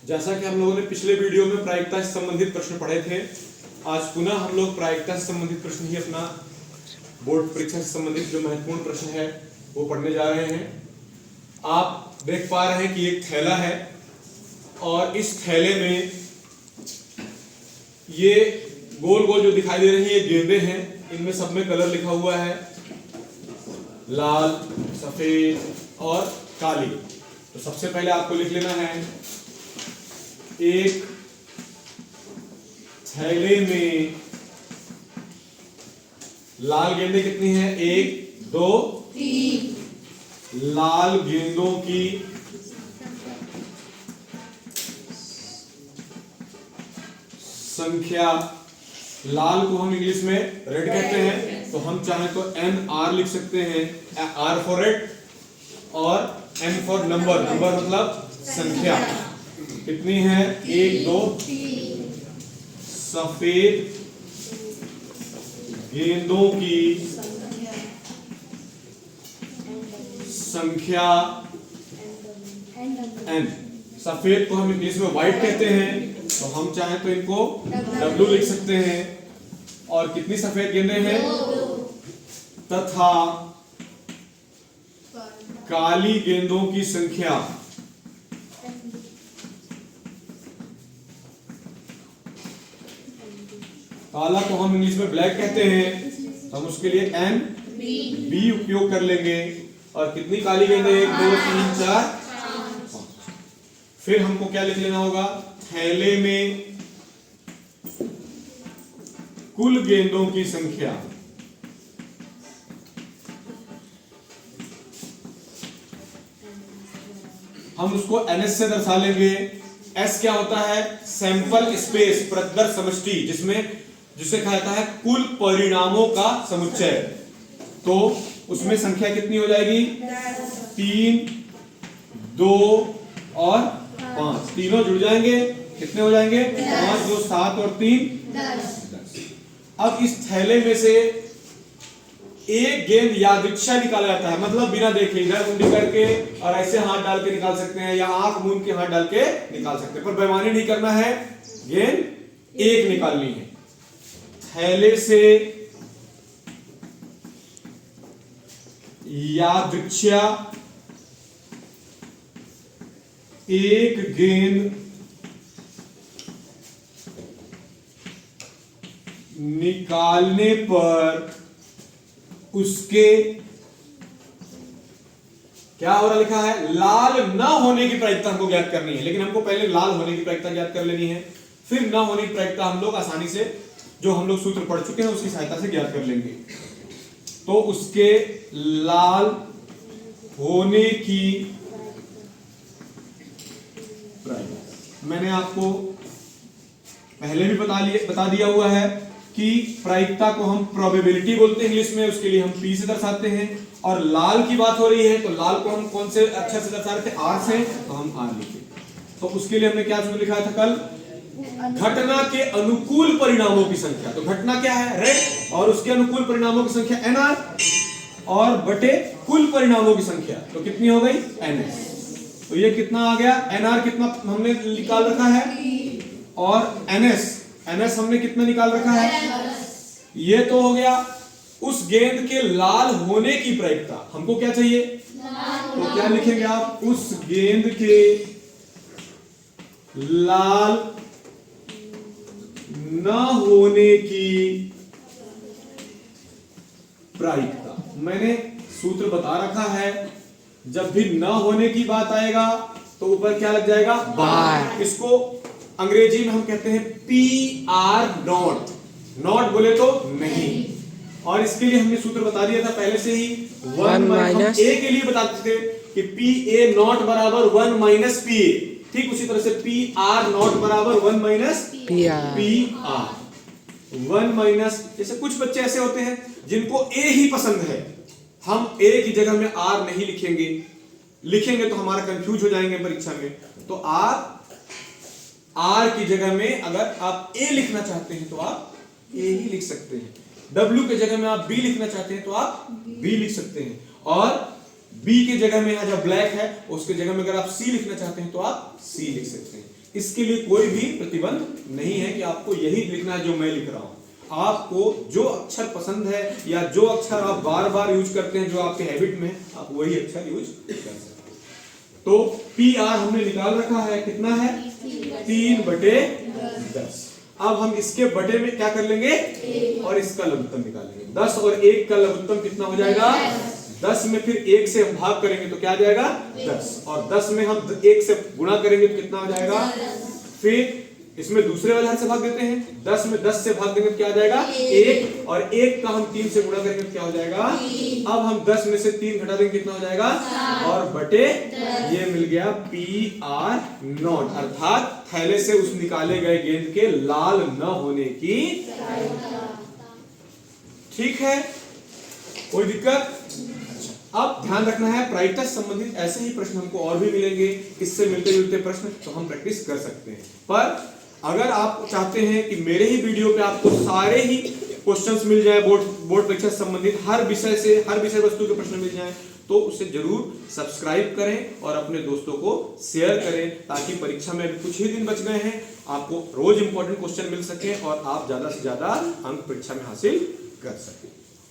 जैसा कि हम लोगों ने पिछले वीडियो में प्रायिकता से संबंधित प्रश्न पढ़े थे, आज पुनः हम लोग प्रायिकता से संबंधित प्रश्न ही अपना बोर्ड परीक्षा से संबंधित जो महत्वपूर्ण प्रश्न है वो पढ़ने जा रहे हैं। आप देख पा रहे हैं कि एक थैला है और इस थैले में ये गोल गोल जो दिखाई दे रही है ये गेंदें हैं। इनमें सब में कलर लिखा हुआ है, लाल, सफेद और काली। तो सबसे पहले आपको लिख लेना है, एक थैले में लाल गेंदें कितनी हैं? 1 2 3। लाल गेंदों की संख्या, लाल को हम इंग्लिश में रेड कहते हैं, तो हम चाहें तो NR लिख सकते हैं, R फॉर रेड और N फॉर नंबर, नंबर मतलब संख्या। कितनी है? 1 2 3। सफेद गेंदों की संख्या N। सफेद को हम इंग्लिश में व्हाइट कहते हैं, तो हम चाहें तो इनको W लिख सकते हैं। और कितनी सफेद गेंदें हैं? तथा काली गेंदों की संख्या काला को हम इंग्लिश में ब्लैक कहते हैं, तो हम उसके लिए NB उपयोग कर लेंगे। और कितनी काली गेंदें? 1 2 3 4 5। फिर हमको क्या लिख लेना होगा? थैले में कुल गेंदों की संख्या, हम उसको NS से दर्शा लेंगे। S क्या होता है? सैंपल स्पेस, प्रदर्श समष्टि, जिसे कहा जाता है कुल परिणामों का समुच्चय। तो उसमें संख्या कितनी हो जाएगी? 3 2 और 5, तीनों जुड़ जाएंगे। कितने हो जाएंगे? 5 2 7 और 3 10। अब इस थैले में से एक गेंद यादृच्छा निकाला जाता है, मतलब बिना देखे इधर मुंडी करके और ऐसे हाथ डाल के निकाल सकते हैं, या आंख मूंद के हाथ डाल के निकाल सकते हैं, पर बेईमानी नहीं करना है, गेंद एक निकालनी है। थैले से यादृच्छा एक गेंद निकालने पर उसके क्या हो रहा लिखा है? लाल न होने की प्रायिकता हमको ज्ञात करनी है, लेकिन हमको पहले लाल होने की प्रायिकता ज्ञात कर लेनी है, फिर न होने की प्रायिकता हम लोग आसानी से जो हम लोग सूत्र पढ़ चुके हैं उसकी सहायता से ज्ञात कर लेंगे। तो उसके लाल होने की प्रायिकता मैंने आपको पहले भी बता दिया हुआ है कि प्रायिकता को हम प्रोबेबिलिटी बोलते हैं इंग्लिश में, उसके लिए हम P से दर्शाते हैं। और लाल की बात हो रही है तो लाल को हम कौन से अक्षर से दर्शा रहे थे? R से, तो हम R लिखे। तो उसके लिए हमने क्या सूत्र लिखा था कल? घटना के अनुकूल परिणामों की संख्या। तो घटना क्या है? रेड, और उसके अनुकूल परिणामों की संख्या NR, और बटे कुल परिणामों की संख्या तो कितनी हो गई? NS। तो ये कितना आ गया? NR कितना हमने निकाल रखा है, और NS हमने कितना निकाल रखा है? ये तो हो गया उस गेंद के लाल होने की प्रायिकता। हमको क्या चाहिए? तो क्या लिखेंगे आप? उस गेंद के लाल न होने की प्रायिकता। मैंने सूत्र बता रखा है, जब भी न होने की बात आएगा तो ऊपर क्या लग जाएगा? बार। इसको अंग्रेजी में हम कहते हैं PR नॉट। नॉट बोले तो नहीं, और इसके लिए हमने सूत्र बता दिया था पहले से ही, 1 माइनस A के लिए बताते थे कि PA नॉट बराबर 1 माइनस PA। ठीक उसी तरह से PR नॉट बराबर 1 माइनस PR। 1 माइनस, जैसे कुछ बच्चे ऐसे होते हैं जिनको A ही पसंद है, हम A की जगह में R नहीं लिखेंगे तो हमारा कंफ्यूज हो जाएंगे परीक्षा में। तो आप R की जगह में अगर आप A लिखना चाहते हैं तो आप A ही लिख सकते हैं। W की जगह में आप B लिखना चाहते हैं तो आप B लिख सकते हैं। और बी के जगह में यहाँ जब ब्लैक है उसके जगह में अगर आप सी लिखना चाहते हैं तो आप सी लिख सकते हैं। इसके लिए कोई भी प्रतिबंध नहीं है कि आपको यही लिखना है जो मैं लिख रहा हूं। आपको जो अक्षर पसंद है या जो अक्षर आप बार बार यूज करते हैं, जो आपके हैबिट में है, आप वही अक्षर यूज कर सकते हैं। तो पी आर हमने निकाल रखा है, कितना है 3/10। अब हम इसके बटे में क्या कर लेंगे और इसका लघुत्तम निकालेंगे। 10 और 1 का लघुत्तम कितना हो जाएगा 10 में फिर 1 से हम भाग करेंगे तो क्या आ जाएगा 10, और 10 में हम 1 से गुणा करेंगे तो कितना हो जाएगा, फिर इसमें दूसरे वाले हाथ से भाग देते हैं, 10 में 10 से भाग देंगे तो क्या आ जाएगा 1, और 1 का हम 3 से गुणा करेंगे तो क्या हो जाएगा, अब हम 10 में से 3 घटा देंगे कितना हो जाएगा, और बटे ये मिल गया PR0, अर्थात थैले से उस निकाले गए गेंद के लाल न होने की। ठीक है, कोई दिक्कत? अब ध्यान रखना है प्रायिकता से संबंधित ऐसे ही प्रश्न हमको और भी मिलेंगे, इससे मिलते जुलते प्रश्न तो हम प्रैक्टिस कर सकते हैं। पर अगर आप चाहते हैं कि मेरे ही वीडियो पे आपको सारे ही क्वेश्चंस मिल जाए, बोर्ड परीक्षा से संबंधित हर विषय वस्तु के प्रश्न मिल जाएं, तो उसे जरूर सब्सक्राइब करें और अपने दोस्तों को शेयर करें, ताकि परीक्षा में अभी कुछ ही दिन बच गए हैं, आपको रोज इंपॉर्टेंट क्वेश्चन मिल सके और आप ज्यादा से ज्यादा अंक परीक्षा में हासिल कर सकें।